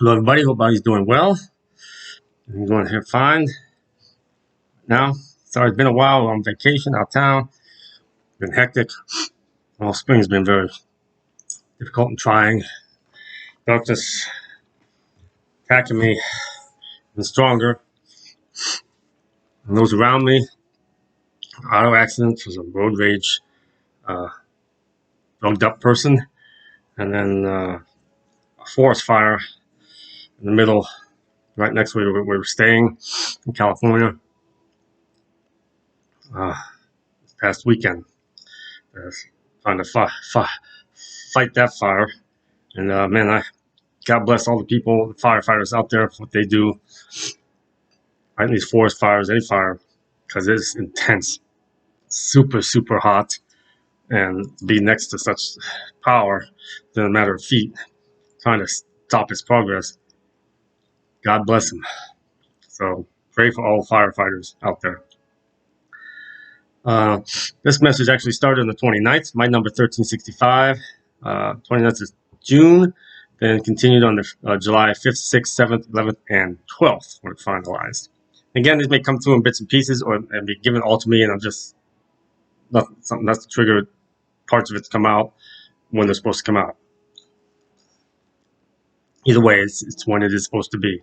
Hello, everybody. Hope everybody's doing well. I'm doing here fine. Now, sorry, it's been a while. I'm on vacation out of town. Been hectic. Well, spring's been very difficult and trying. Darkness attacking me and stronger. And those around me, auto accidents, was a road rage, drugged up person, and then a forest fire in the middle, right next to where we were staying in California this past weekend. Trying to fight that fire. And man, God bless all the people, the firefighters out there for what they do. Right, these forest fires, any fire, because it's intense, super, super hot, and to be next to such power in a matter of feet, trying to stop its progress. God bless them. So pray for all firefighters out there. This message actually started on the 29th, my number 1365. 29th is June, then continued on the July 5th, 6th, 7th, 11th, and 12th when it finalized. Again, these may come through in bits and pieces or and be given all to me, and I'm just something that's to trigger parts of it to come out when they're supposed to come out. Either way, it's when it is supposed to be.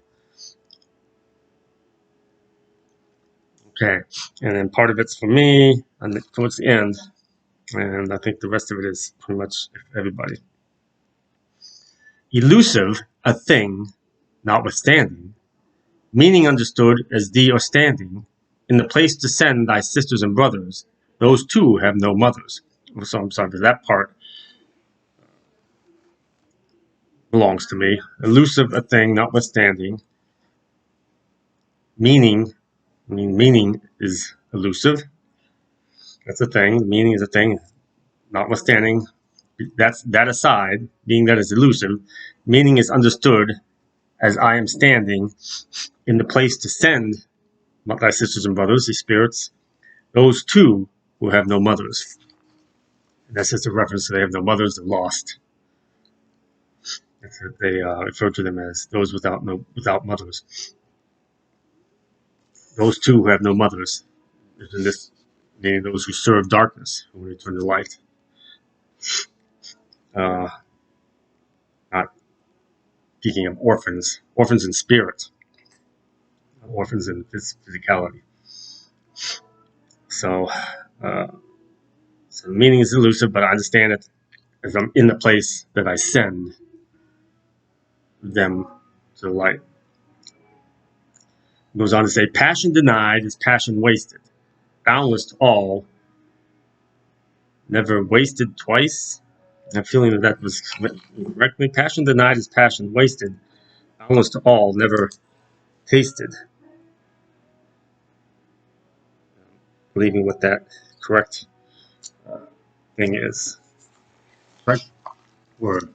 Okay, and then part of it's for me and towards the end, and I think the rest of it is pretty much everybody. Elusive, a thing, notwithstanding, meaning understood as thee or standing, in the place to send thy sisters and brothers, those too have no mothers. So I'm sorry, but that part belongs to me. Elusive, a thing, notwithstanding, meaning is elusive. That's a thing. Meaning is a thing, notwithstanding. That aside, being that is elusive, meaning is understood as I am standing in the place to send thy sisters and brothers, the spirits, those too who have no mothers. And that's just a reference to they have no mothers, they're lost. They refer to them as those without mothers. Those too who have no mothers. In this, meaning those who serve darkness, who return to light. Not speaking of orphans in spirit, orphans in physicality. So, so the meaning is elusive, but I understand it as I'm in the place that I send them to the light. It goes on to say, passion denied is passion wasted, boundless to all, never wasted twice. I'm feeling that was correctly. Passion denied is passion wasted, boundless to all, never tasted. Believing what that correct thing is. Correct word.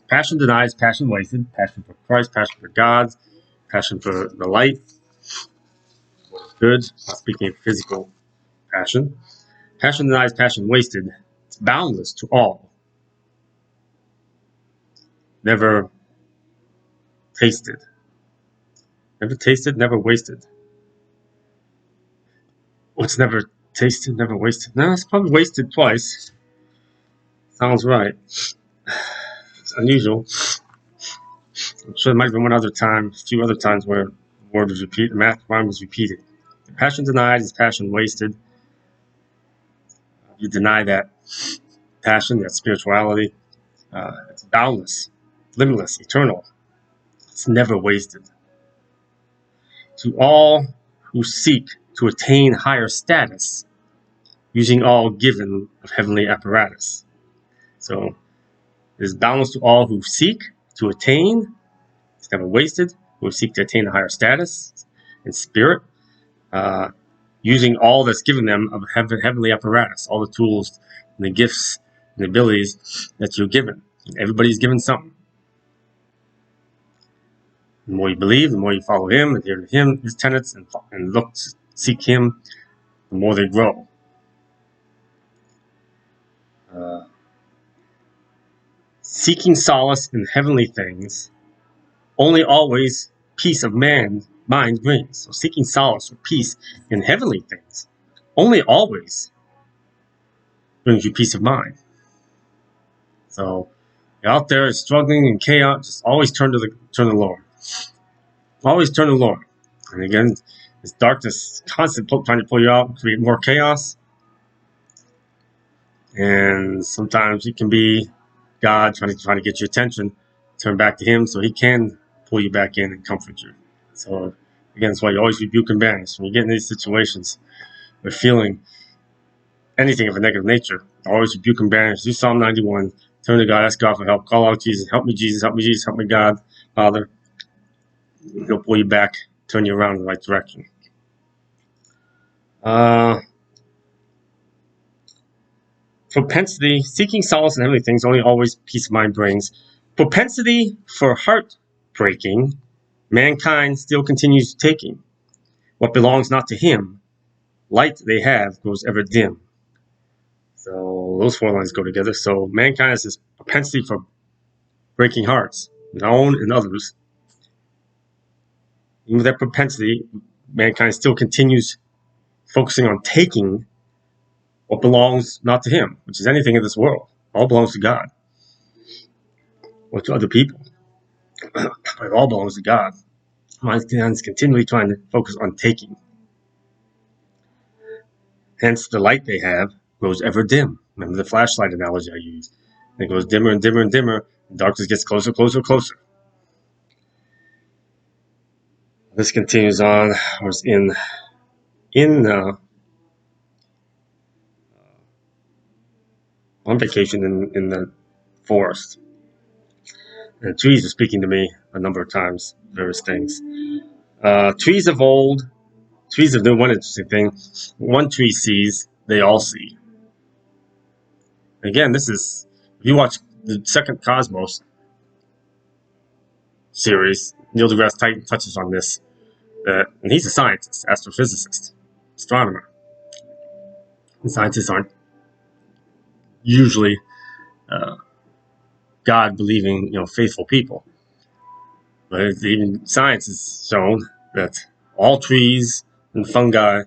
Passion denies, passion wasted, passion for Christ, passion for God, passion for the light, what is good, not speaking of physical passion. Passion denies, passion wasted, it's boundless to all. Never tasted. Never tasted, never wasted. What's never tasted, never wasted? No, it's probably wasted twice. Sounds right. It's unusual. I'm sure there might have been a few other times where the word was repeated, the math rhyme was repeated. Passion denied is passion wasted. You deny that passion, that spirituality. It's boundless, limitless, eternal. It's never wasted. To all who seek to attain higher status, using all given of heavenly apparatus. So it is boundless to all who seek to attain. It's never wasted. Who seek to attain a higher status in spirit, using all that's given them of heavenly apparatus, all the tools and the gifts and the abilities that you're given. Everybody's given something. The more you believe, the more you follow him, adhere to him, his tenets, and look to seek him, the more they grow. Seeking solace in heavenly things, only always peace of mind brings. So seeking solace or peace in heavenly things only always brings you peace of mind. So you're out there struggling in chaos, just always turn to the Lord. Always turn to the Lord. And again, this darkness constantly trying to pull you out, create more chaos. And sometimes it can be God trying to get your attention, turn back to Him so He can pull you back in and comfort you. So again, that's why you always rebuke and banish. When you get in these situations, we're feeling anything of a negative nature, always rebuke and banish. Do Psalm 91. Turn to God, ask God for help. Call out Jesus. Help me, Jesus. Help me, Jesus. Help me, God, Father. He'll pull you back, turn you around in the right direction. Propensity, seeking solace in heavenly things only always peace of mind brings. Propensity for heartbreaking, mankind still continues taking. What belongs not to him, light they have grows ever dim. So those four lines go together. So mankind has this propensity for breaking hearts, their own and others. Even with that propensity, mankind still continues focusing on taking what belongs not to him, which is anything in this world. All belongs to God. Or to other people. But it all belongs to God. Mankind's continually trying to focus on taking. Hence, the light they have grows ever dim. Remember the flashlight analogy I used. It goes dimmer and dimmer and dimmer. And darkness gets closer, closer, closer. This continues on. I was on vacation in the forest. And trees were speaking to me a number of times, various things. Trees of old, trees of new. One interesting thing. One tree sees, they all see. Again, this is, if you watch the second Cosmos series, Neil deGrasse Tyson touches on this. And he's a scientist, astrophysicist, astronomer. And scientists aren't usually God-believing, faithful people. But even science has shown that all trees and fungi,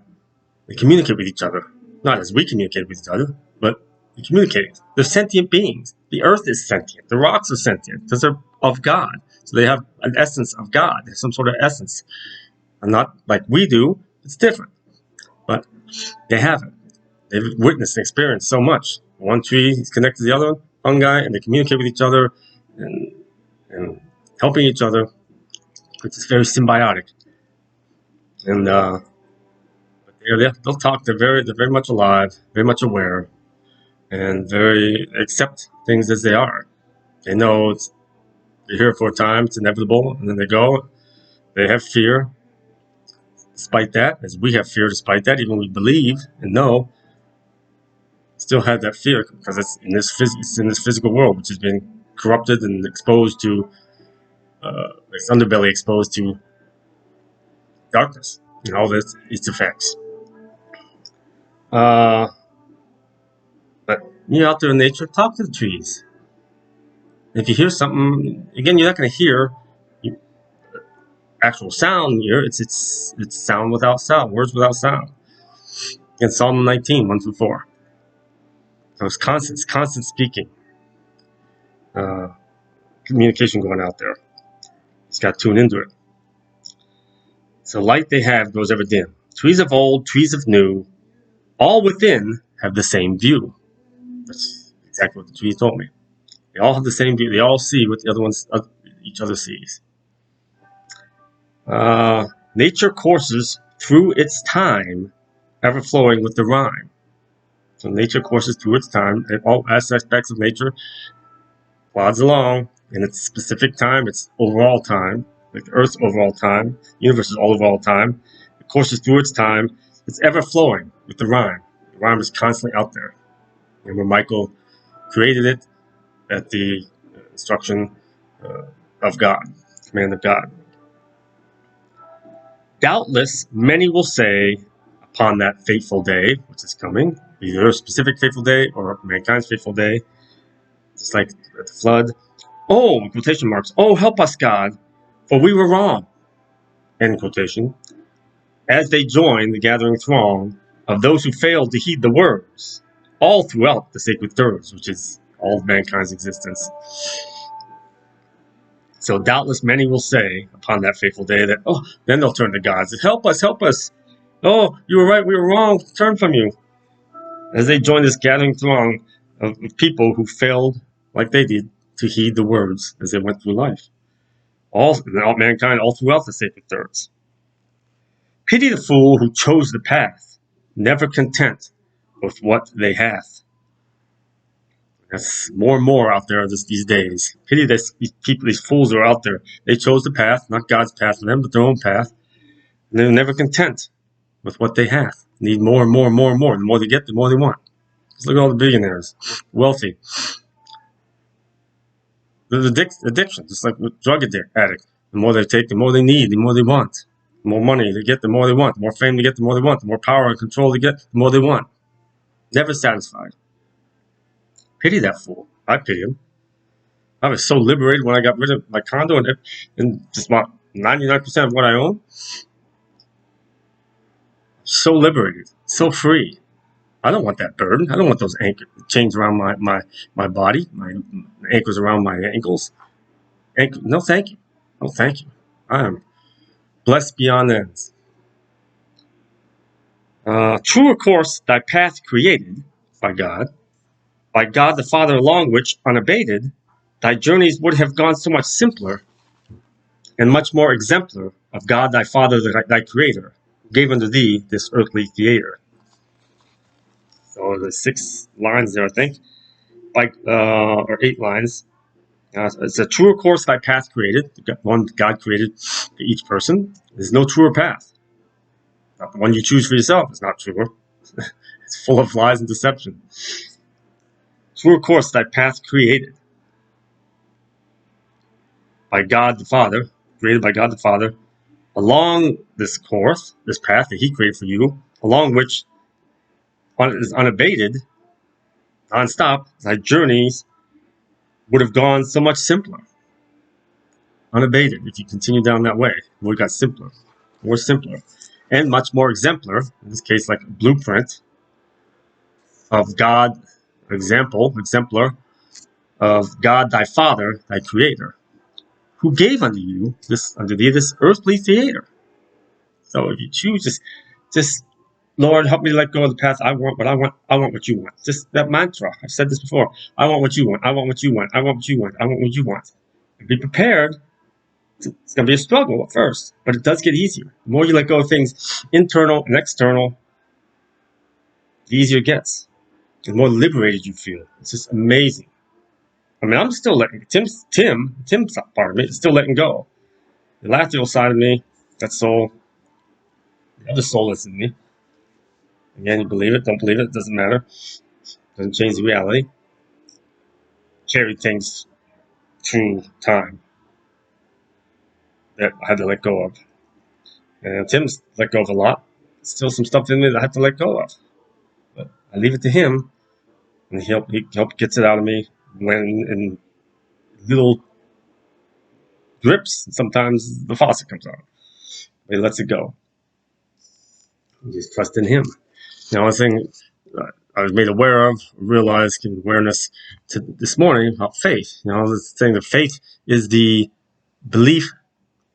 they communicate with each other. Not as we communicate with each other, but they communicate. They're sentient beings. The earth is sentient. The rocks are sentient because they're of God. So they have an essence of God. They have some sort of essence. And not like we do. It's different. But they have it. They've witnessed and experienced so much. One tree is connected to the other fungi, and they communicate with each other and helping each other. It's very symbiotic. And they'll talk. They're very much alive, very much aware, and very accept things as they are. They know they're here for a time. It's inevitable, and then they go. They have fear. Despite that, as we have fear, despite that, even we believe and know, still have that fear because it's in this physical world, which has been corrupted and exposed to its underbelly, exposed to darkness and all its effects. But you're out there in nature, talk to the trees. If you hear something, again, you're not going to hear actual sound here. It's sound without sound, words without sound. In Psalm 19, 1-4. So it's constant speaking. Communication going out there. It's got to tune into it. So light they have grows ever dim. Trees of old, trees of new, all within have the same view. That's exactly what the trees told me. They all have the same view. They all see what the other ones, each other sees. Nature courses through its time, ever flowing with the rhyme. So nature courses through its time. All aspects of nature plods along in its specific time, its overall time, like the Earth's overall time, the universe's overall time. It courses through its time. It's ever flowing with the rhyme. The rhyme is constantly out there. And when Michael created it at the instruction of God, command of God. Doubtless, many will say upon that fateful day, which is coming, either a specific fateful day or mankind's fateful day, just like at the flood, oh, quotation marks, oh, help us, God. For we were wrong, end quotation, as they joined the gathering throng of those who failed to heed the words all throughout the sacred thirds, which is all of mankind's existence. So doubtless many will say upon that fateful day that, oh, then they'll turn to God and say, help us, help us. Oh, you were right, we were wrong, turn from you. As they join this gathering throng of people who failed, like they did, to heed the words as they went through life. All mankind, all throughout the sacred thirds. Pity the fool who chose the path, never content with what they hath. That's more and more out there these days. Pity these people, these fools who are out there. They chose the path, not God's path for them, but their own path. And they're never content with what they have. Need more and more and more and more. The more they get, the more they want. Just look at all the billionaires, wealthy. There's addiction, just like with drug addict. The more they take, the more they need, the more they want. The more money they get, the more they want. The more fame they get, the more they want. The more power and control they get, the more they want. Never satisfied. Pity that fool. I pity him. I was so liberated when I got rid of my condo and just about 99% of what I own. So liberated, so free. I don't want that burden. I don't want those chains around my body, my anchors around my ankles. No, thank you. No, thank you. I am blessed beyond ends. Truer course thy path created by God the Father, along which, unabated, thy journeys would have gone so much simpler and much more exemplar of God thy Father, thy Creator, who gave unto thee this earthly theater. So there's 6 lines there, I think, or 8 lines. It's a truer course thy path created. One God created for each person. There's no truer path. Not the one you choose for yourself is not truer. It's full of lies and deception. Truer course thy path created by God the Father, created by God the Father, along this course, this path that He created for you, along which is unabated, non-stop, thy journeys would have gone so much simpler. Unabated, if you continue down that way, it would have got simpler, more simpler, and much more exemplar, in this case like a blueprint of God, exemplar of God thy Father, thy Creator, who gave unto thee this earthly theater. So if you choose, just Lord, help me to let go of the path I want, but I want what you want. Just that mantra. I've said this before. I want what you want. I want what you want. I want what you want. I want what you want. And be prepared. It's going to be a struggle at first, but it does get easier. The more you let go of things internal and external, the easier it gets. The more liberated you feel. It's just amazing. I mean, I'm still letting Tim's part of me is still letting go. The laughter side of me, that soul, the other soul that's in me. Again, you believe it, don't believe it, doesn't matter. Doesn't change the reality. Carry things through time that I had to let go of. And Tim's let go of a lot. Still some stuff in me that I have to let go of. But I leave it to him, and he gets it out of me when in little drips. Sometimes the faucet comes on. He lets it go. You just trust in him. One thing I was made aware of, realized awareness to this morning about faith. This thing that faith is the belief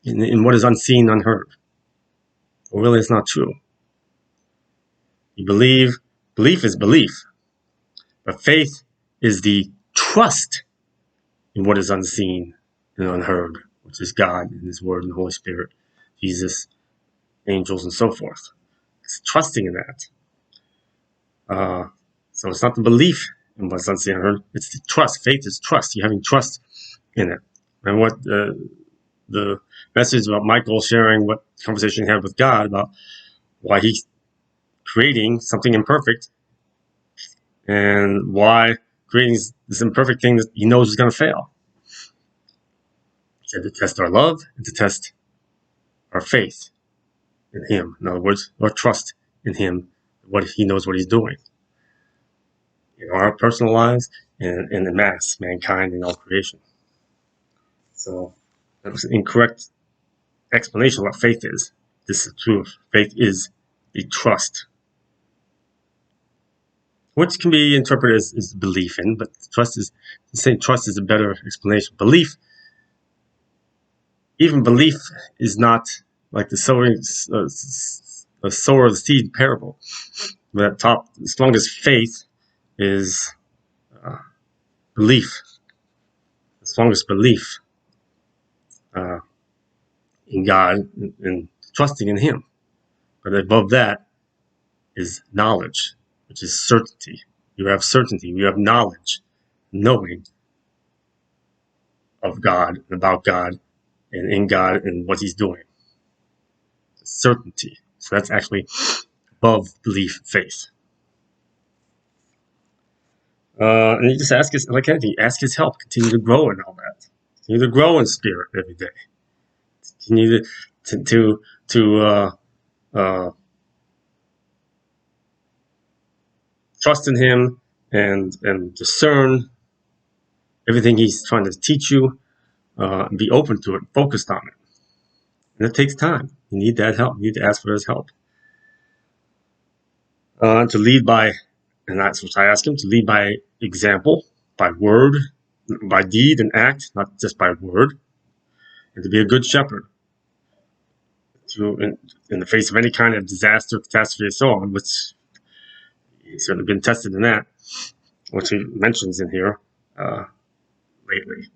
in what is unseen, unheard. Well, really, it's not true. You believe is belief, but faith is the trust in what is unseen and unheard, which is God and His Word and the Holy Spirit, Jesus, angels, and so forth. It's trusting in that. So it's not the belief in what's unseen and unheard, it's the trust. Faith is trust. You're having trust in it. And what the message about Michael sharing what conversation he had with God about why he's creating something imperfect and why creating this imperfect thing that he knows is going to fail. He said to test our love and to test our faith in Him. In other words, our trust in Him, what He knows what He's doing in our personal lives and in the mass, mankind, and all creation. So that was incorrect explanation of what faith is. This is true. Faith is a trust, which can be interpreted as belief in, but saying trust is a better explanation. Belief, even belief, is not like the sower of the seed parable. That top, as long as faith is belief, as long as belief in God and trusting in Him. But above that is knowledge, which is certainty. You have certainty, you have knowledge, knowing of God, and about God, and in God, and what He's doing. Certainty. So that's actually above belief, faith. And you just ask His, like anything, ask His help. Continue to grow in all that. Continue to grow in spirit every day. Continue to trust in Him and discern everything He's trying to teach you, and be open to it, focused on it. And it takes time. You need that help. You need to ask for His help. To lead by, and that's what I ask Him, to lead by example, by word, by deed and act, not just by word, and to be a good shepherd. In the face of any kind of disaster, catastrophe, and so on, which He's certainly been tested in that, which He mentions in here lately.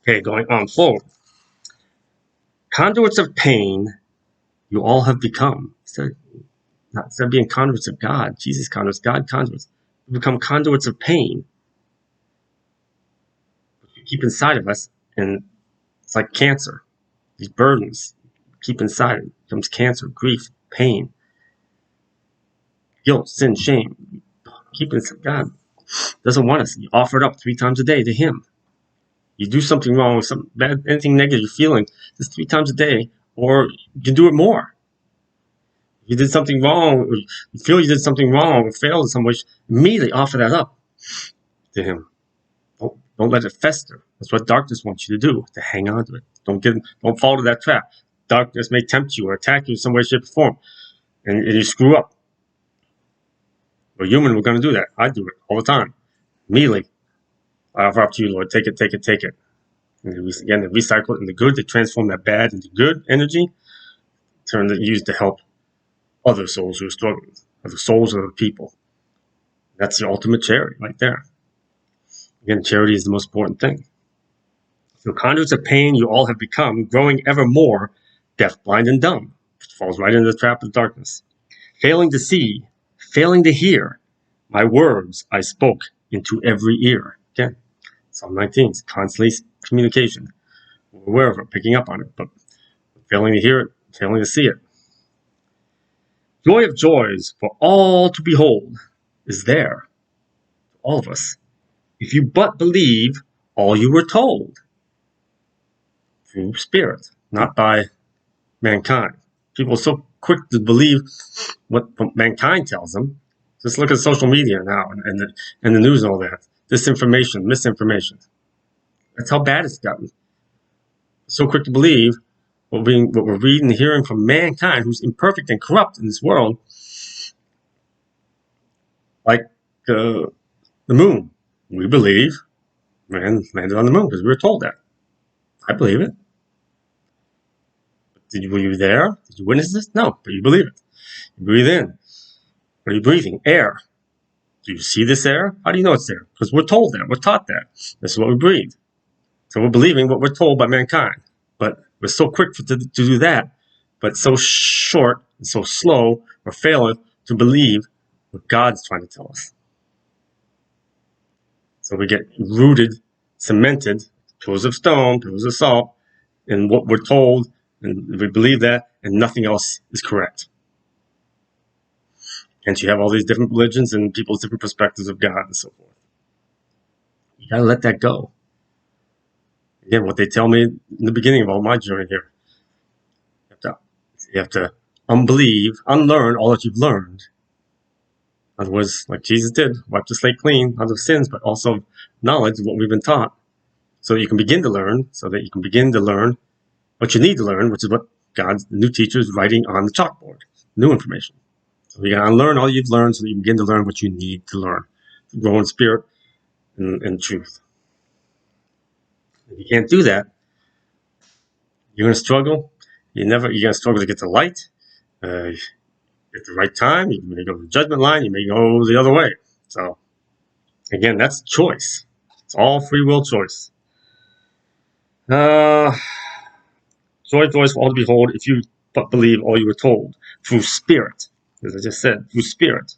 Okay, going on forward. Conduits of pain, you all have become. Instead of being conduits of God, Jesus conduits, God conduits. We become conduits of pain. We keep inside of us, and it's like cancer. These burdens keep inside it. Becomes cancer, grief, pain, guilt, sin, shame. Keep inside. God doesn't want us. You offer it up 3 times a day to Him. You do something wrong, some bad, anything negative you're feeling, just 3 times a day, or you can do it more. If you did something wrong, or you feel you did something wrong, or failed in some way, immediately offer that up to Him. Don't let it fester. That's what darkness wants you to do, to hang on to it. Don't fall to that trap. Darkness may tempt you or attack you in some way, shape, or form, and you screw up. We're human, we're going to do that. I do it all the time. Immediately, I offer up to you, Lord. Take it, take it, take it. And again, they recycle it into good. They transform that bad into good energy. Turn it used to help other souls who are struggling, other souls of other people. That's the ultimate charity right there. Again, charity is the most important thing. So conduits of pain you all have become, growing ever more deaf, blind, and dumb, which falls right into the trap of darkness. Failing to see, failing to hear, my words I spoke into every ear. Again, Psalm 19, it's constantly communication. We're aware of it, picking up on it, but failing to hear it, failing to see it. Joy of joys for all to behold is there, for all of us, if you but believe all you were told. Through spirit, not by mankind. People are so quick to believe what mankind tells them. Just look at social media now and the news and all that. Disinformation, misinformation. That's how bad it's gotten. So quick to believe what we're reading and hearing from mankind, who's imperfect and corrupt in this world, like the moon. We believe man landed on the moon because we were told that. I believe it. Were you there? Did you witness this? No, but you believe it. You breathe in. What are you breathing? Air. Do you see this air? How do you know it's there? Because we're told that. We're taught that. This is what we breathe. So we're believing what we're told by mankind. But we're so quick to do that, but so short and so slow or failing to believe what God's trying to tell us. So we get rooted, cemented, pillars of stone, pillars of salt, in what we're told, and we believe that, and nothing else is correct. And you have all these different religions and people's different perspectives of God and so forth. You gotta let that go. Again, what they tell me in the beginning of all my journey here, you have to unlearn all that you've learned. In other words, like Jesus did, wipe the slate clean, not of sins, but also knowledge of what we've been taught. So that you can begin to learn, what you need to learn, which is what God's new teacher is writing on the chalkboard, new information. So you gotta unlearn all you've learned so that you begin to learn what you need to learn, to grow in spirit and truth. If you can't do that, you're gonna struggle. You're gonna struggle to get to light. At the right time, you may go to the judgment line, you may go the other way. So, again, that's choice. It's all free will choice. Joy, joys for all to behold if you but believe all you were told. Through spirit, as I just said, through spirit.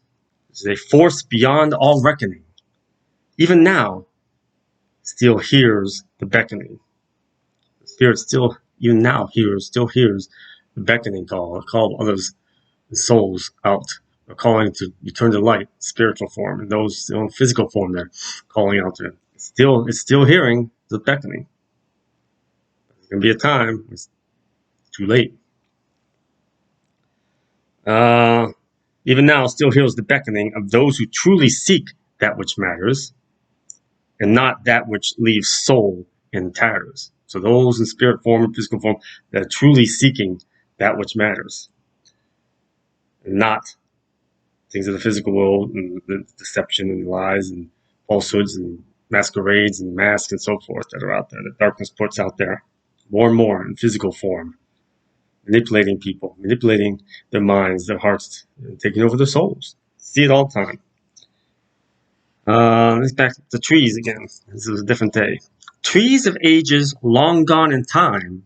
This is a force beyond all reckoning. Even now, still hears the beckoning. The spirit still, even now, still hears the beckoning call of others, the souls out. They're calling to return to light, spiritual form, and those in physical form they're calling out to. It's still hearing the beckoning. There's going to be a time it's too late. Even now, still hears the beckoning of those who truly seek that which matters, and not that which leaves soul in tatters. So those in spirit form and physical form that are truly seeking that which matters, and not things of the physical world and the deception and lies and falsehoods and masquerades and masks and so forth that are out there, that darkness puts out there more and more in physical form, manipulating people, manipulating their minds, their hearts, and taking over their souls. See it all the time. Let's back to the trees again. This is a different day. Trees of ages long gone in time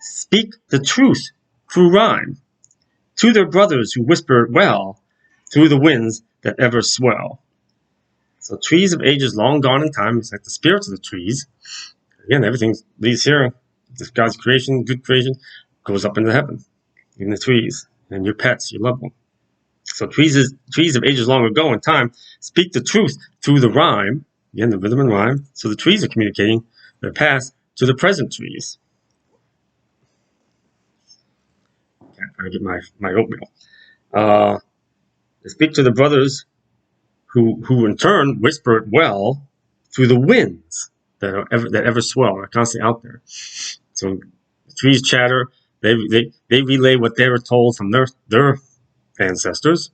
speak the truth through rhyme to their brothers who whisper it well through the winds that ever swell. So trees of ages long gone in time, it's like the spirits of the trees. Again, everything leaves here. This God's creation, good creation, goes up into heaven. Even the trees and your pets, your loved one. So trees of ages long ago in time speak the truth through the rhyme, again, the rhythm and rhyme. So the trees are communicating their past to the present trees. I get my oatmeal. They speak to the brothers who in turn whisper it well through the winds that ever swell, are constantly out there. So the trees chatter, they relay what they were told from their ancestors.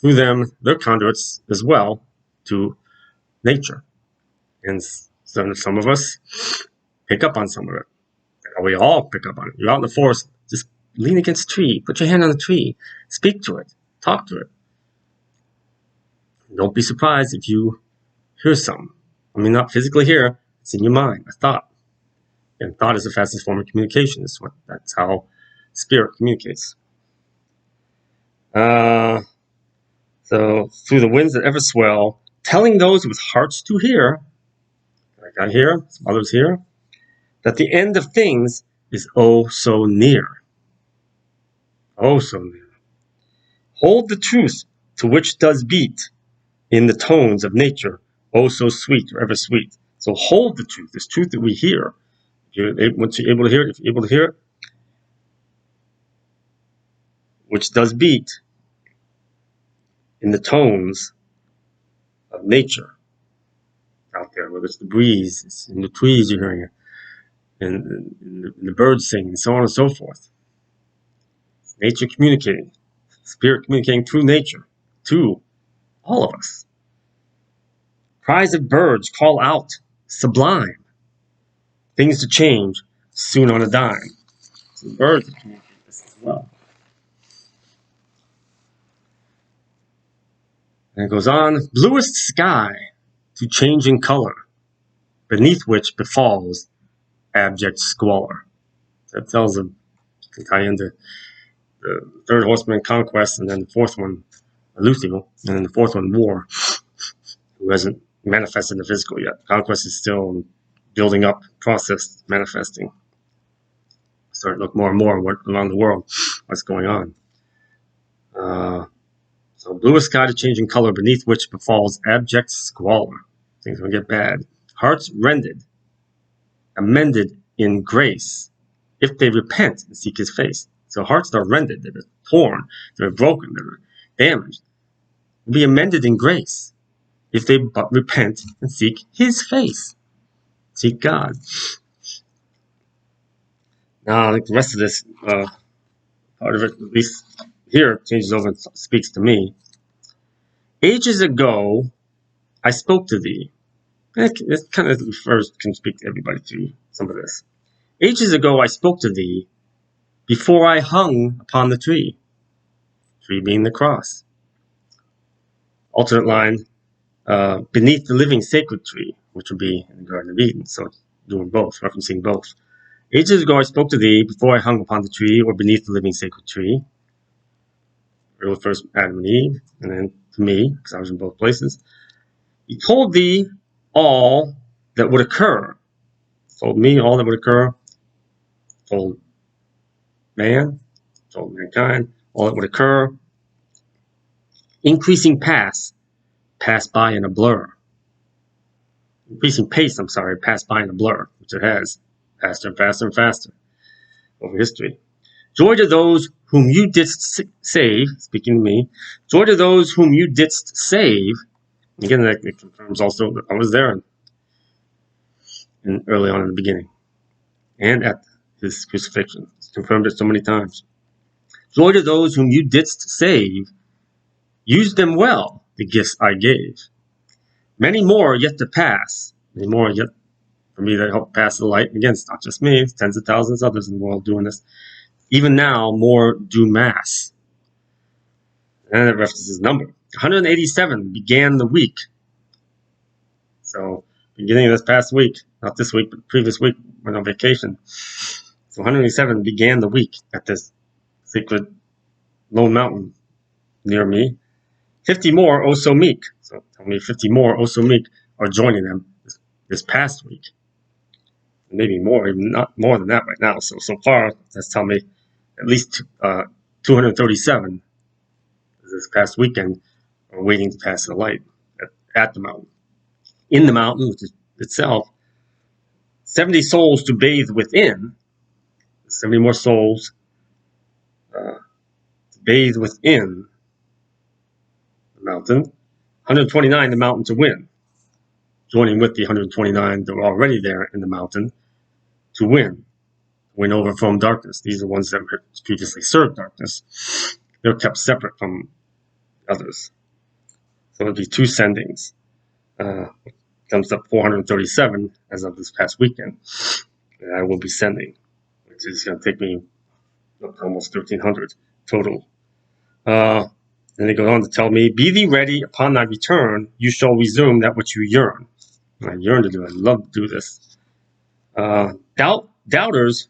Through them, they're conduits as well to nature. And some of us pick up on some of it. We all pick up on it. You're out in the forest, just lean against a tree, put your hand on the tree, speak to it, talk to it. Don't be surprised if you hear something. I mean, not physically hear, it's in your mind, a thought. And thought is the fastest form of communication. That's how spirit communicates. So through the winds that ever swell, telling those with hearts to hear, like I hear, some others hear, that the end of things is oh so near. Oh so near. Hold the truth to which does beat in the tones of nature, oh so sweet or ever sweet. So hold the truth, this truth that we hear. Once you're able to hear it, if you're able to hear it, which does beat in the tones of nature out there, whether it's the breeze, it's in the trees you're hearing it, and the birds sing, and so on and so forth. Nature communicating, spirit communicating through nature to all of us. Cries of birds call out, sublime, things to change soon on a dime. So birds communicate this as well. And it goes on, bluest sky to changing color, beneath which befalls abject squalor. That tells them, can tie into the third horseman, conquest, and then the fourth one, Eleuthio, and then the fourth one, war, who hasn't manifested in the physical yet. Conquest is still building up, process, manifesting. Start to look more and more around the world, what's going on. So bluest sky to changing color, beneath which befalls abject squalor. Things will get bad. Hearts rended, amended in grace, if they repent and seek his face. So hearts that are rended, that are torn, that are broken, that are damaged, will be amended in grace if they but repent and seek his face. Seek God. Now, like the rest of this part of it, at least here, changes over and speaks to me. Ages ago, I spoke to thee. It kind of refers, can speak to everybody through some of this. Ages ago, I spoke to thee before I hung upon the tree. Tree being the cross. Alternate line, beneath the living sacred tree, which would be in the Garden of Eden. So doing both, referencing both. Ages ago I spoke to thee before I hung upon the tree or beneath the living sacred tree. Really first Adam and Eve, and then to me, because I was in both places. He told thee all that would occur. Told me all that would occur. Told man, told mankind, all that would occur. Increasing pass by in a blur. Increasing pace, passed by in a blur, which it has. Faster and faster and faster over history. Joy to those whom you didst save, speaking to me. Joy to those whom you didst save. Again, that confirms also that I was there in early on in the beginning. And at his crucifixion. It's confirmed it so many times. Joy to those whom you didst save. Use them well, the gifts I gave. Many more are yet to pass. Many more are yet for me that help pass the light. Again, it's not just me, it's tens of thousands of others in the world doing this. Even now, more do mass. And it references number. 187 began the week. So, beginning of this past week, not this week, but previous week, went on vacation. So 187 began the week at this sacred lone mountain near me. 50 more, oh so meek. So tell me 50 more, oh so meek, are joining them this past week. Maybe more, even not more than that right now. So far, that's telling me at least 237 this past weekend are waiting to pass the light at the mountain. In the mountain, which is itself, 70 souls to bathe within. 70 more souls to bathe within the mountain. 129 the mountain to win. Joining with the 129 that were already there in the mountain to win over from darkness. These are the ones that previously served darkness. They're kept separate from others. So it would be two sendings. Comes up 437 as of this past weekend that I will be sending, which is going to take me up to almost 1,300 total. Then he goes on to tell me, be thee ready upon thy return, you shall resume that which you yearn. I yearn to do it. I love to do this. Doubters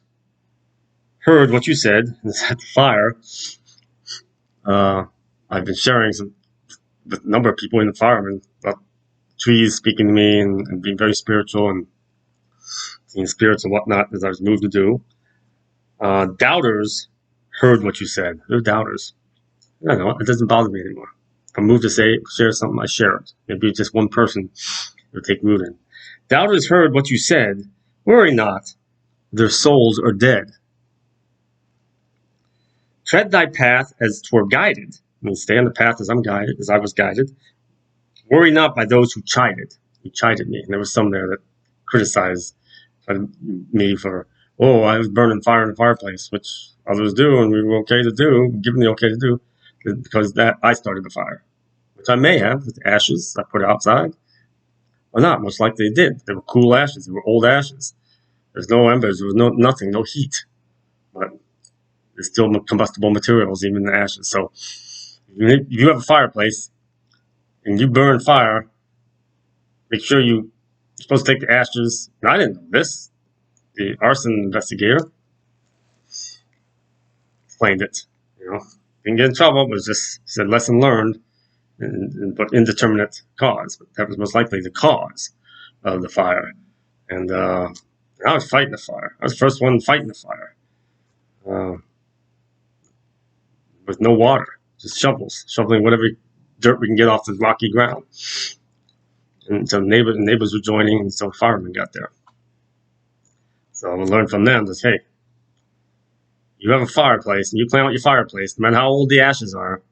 heard what you said at the fire. I've been sharing with a number of people in the fire about trees speaking to me and being very spiritual and seeing spirits and whatnot as I was moved to do. Doubters heard what you said. They're doubters. I don't know. It doesn't bother me anymore. If I'm moved to share something, I share it. Maybe just one person will take root in. Doubters heard what you said. Worry not. Their souls are dead. Tread thy path as 'twere guided. I mean, stay on the path as I was guided. Worry not by those who chided me. And there was some there that criticized me for, I was burning fire in the fireplace, which others do, and we were okay to do, given the okay to do, because that I started the fire, which I may have with ashes I put outside, or not. Most likely it did. They were cool ashes. They were old ashes. There's no embers. There was nothing, no heat, but there's still combustible materials even in the ashes. So if you have a fireplace and you burn fire, make sure you're supposed to take the ashes. And I didn't know this. The arson investigator explained it. Didn't get in trouble, but it was just said lesson learned, but indeterminate cause. But that was most likely the cause of the fire. And I was fighting the fire. I was the first one fighting the fire. With no water, just shoveling whatever dirt we can get off the rocky ground. And so neighbors were joining, and so firemen got there. So we learned from them that, hey, you have a fireplace, and you clean out your fireplace, no matter how old the ashes are,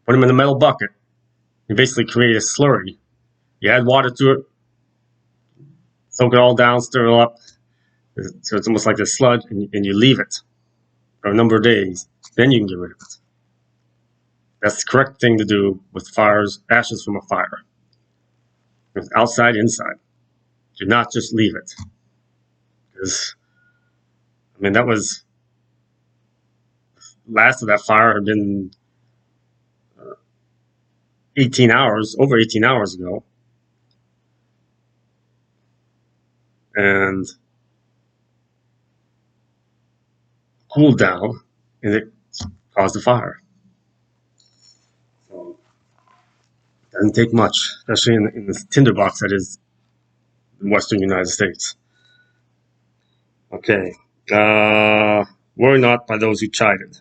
put them in a metal bucket. You basically create a slurry. You add water to it, soak it all down, stir it up, So it's almost like a sludge, and you leave it for a number of days. Then you can get rid of it. That's the correct thing to do with fires, ashes from a fire. It's outside, inside. Do not just leave it. Because, I mean, that was, last of that fire had been 18 hours, over 18 hours ago. And cooled down, and it caused a fire. So it doesn't take much, especially in the tinderbox that is the western United States. Okay. Worry not by those who chided.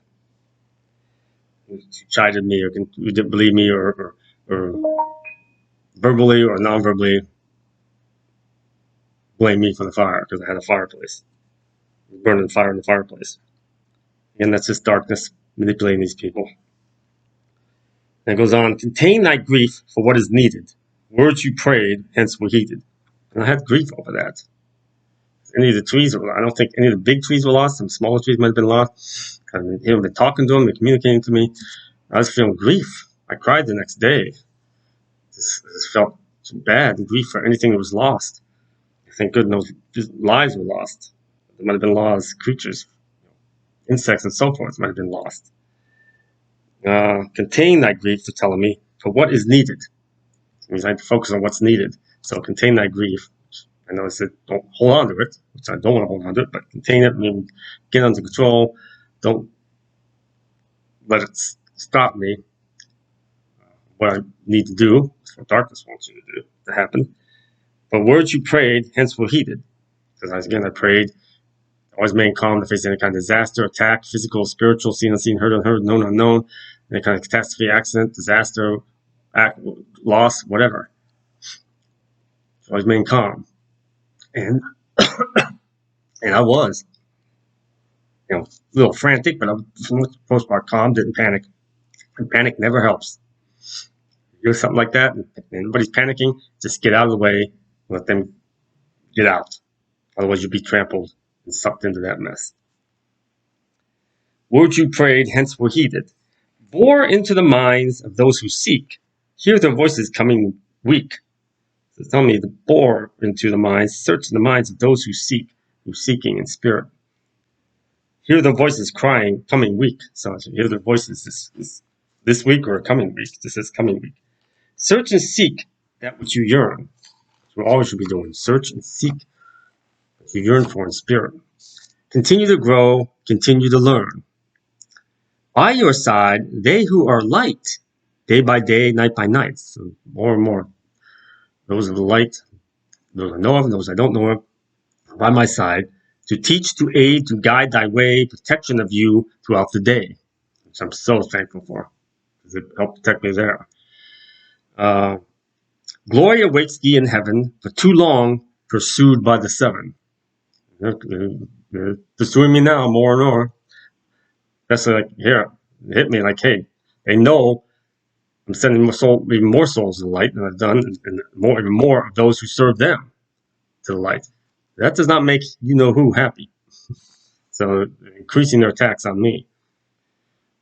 Who chided me, or who didn't believe me, or verbally or non-verbally blame me for the fire because I had a fireplace. Burning fire in the fireplace. Again, that's just darkness manipulating these people. And it goes on, contain thy grief for what is needed. Words you prayed, hence were heeded. And I had grief over that. Any of the trees, I don't think any of the big trees were lost. Some smaller trees might have been lost. I've been talking to them, they're communicating to me. I was feeling grief. I cried the next day. This felt so bad, the grief for anything that was lost. Thank goodness lives were lost. There might have been lost creatures, insects and so forth might have been lost. Contain thy grief, for telling me, for what is needed. It means I have to focus on what's needed. So contain thy grief. I know I said don't hold on to it, which I don't want to hold on to it, but contain it, I mean, get under control. Don't let it stop me. What I need to do, that's what darkness wants you to do, to happen. But words you prayed, hence were heeded. Because again, I prayed, always remain calm to face any kind of disaster, attack, physical, spiritual, seen, unseen, heard, unheard, known, unknown, any kind of catastrophe, accident, disaster, loss, whatever. Always remain calm. And and I was, a little frantic, but I was for the most part calm, didn't panic. And panic never helps. You do something like that, and anybody's panicking, just get out of the way, let them get out. Otherwise, you'll be trampled and sucked into that mess. Words you prayed, hence were heeded. Bore into the minds of those who seek. Hear their voices coming weak. So tell me to bore into the minds, search the minds of those who seek, who's seeking in spirit. Hear their voices crying, coming weak. So hear their voices this week or coming week. This is coming week. Search and seek that which you yearn. That's what we always should be doing. Search and seek what you yearn for in spirit. Continue to grow, continue to learn. By your side, they who are light, day by day, night by night. So more and more. Those of the light, those I know of, and those I don't know of, are by my side, to teach, to aid, to guide thy way, protection of you throughout the day, which I'm so thankful for, because it helped protect me there. Glory awaits thee in heaven, for too long pursued by the seven. They're pursuing me now more and more. That's like, here, it hit me like, hey, they know I'm sending even more souls to the light than I've done, and even more of those who serve them to the light. That does not make you-know-who happy. So increasing their attacks on me.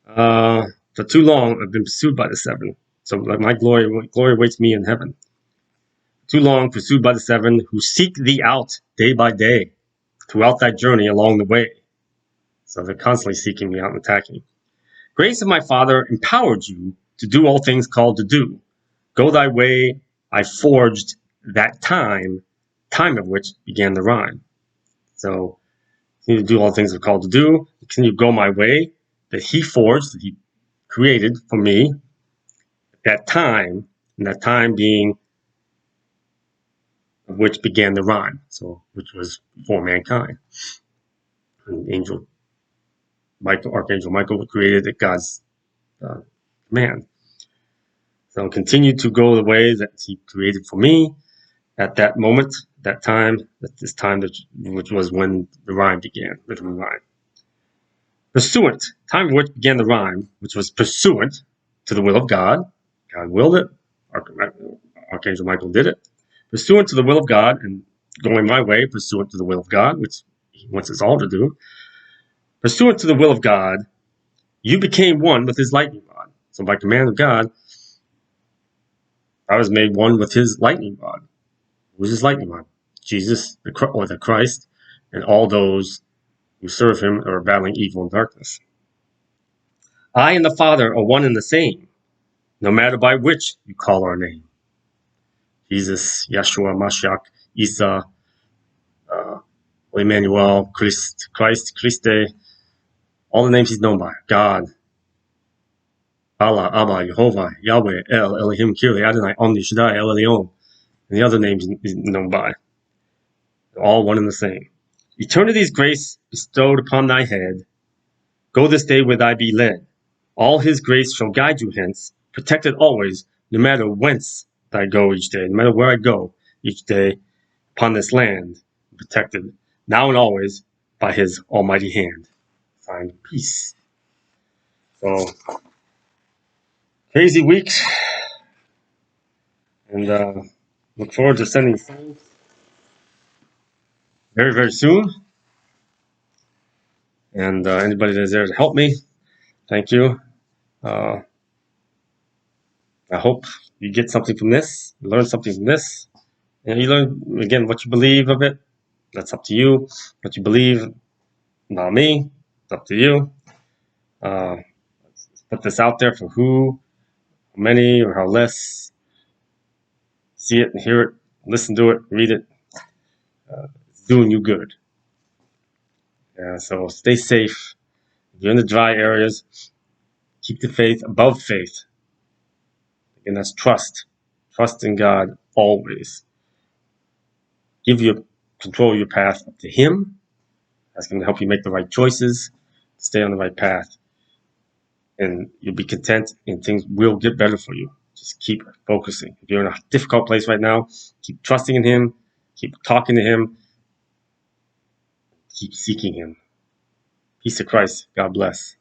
For too long, I've been pursued by the seven. So like my glory awaits me in heaven. Too long pursued by the seven who seek thee out day by day throughout thy journey along the way. So they're constantly seeking me out and attacking. Grace of my Father empowered you to do all things called to do. Go thy way, I forged that time of which began the rhyme. So, continue to do all things we're called to do. Continue to go my way that he forged, that he created for me. That time, and that time being of which began the rhyme. So, which was for mankind. And Archangel Michael created God's man. So continue to go the way that he created for me at that moment, that time, at this time, which was when the rhyme began, rhythm rhyme. Pursuant, time of which began the rhyme, which was pursuant to the will of God. God willed it. Archangel Michael did it. Pursuant to the will of God and going my way, pursuant to the will of God, which he wants us all to do. Pursuant to the will of God, you became one with his lightning rod. So by command of God, I was made one with his lightning rod. Who's his lightning rod? Jesus, the Christ, and all those who serve him or are battling evil and darkness. I and the Father are one and the same, no matter by which you call our name. Jesus, Yeshua, Mashiach, Isa, Emmanuel, Christ, Christe, all the names he's known by. God, Allah, Abba, Jehovah, Yahweh, El, Elohim, Kyrie, Adonai, Omni, Shaddai, El Elyon, and the other names he's known by. They're all one and the same. Eternity's grace bestowed upon thy head. Go this day where thy be led. All his grace shall guide you hence, protected always, no matter whence I go each day, no matter where I go each day upon this land, protected now and always by his almighty hand. Signed, peace. So, crazy week, and look forward to sending souls very, very soon. And anybody that's there to help me, thank you. I hope you get something from this, learn something from this, and you learn, again, what you believe of it. That's up to you. What you believe, not me. It's up to you. Let's put this out there for who, how many, or how less. See it and hear it, listen to it, read it. It's doing you good. So stay safe. If you're in the dry areas, keep the faith above faith. And that's trust. Trust in God always. Give your control your path up to Him. That's going to help you make the right choices, stay on the right path, and you'll be content, and things will get better for you. Just keep focusing. If you're in a difficult place right now, keep trusting in Him, keep talking to Him, keep seeking Him. Peace of Christ. God bless.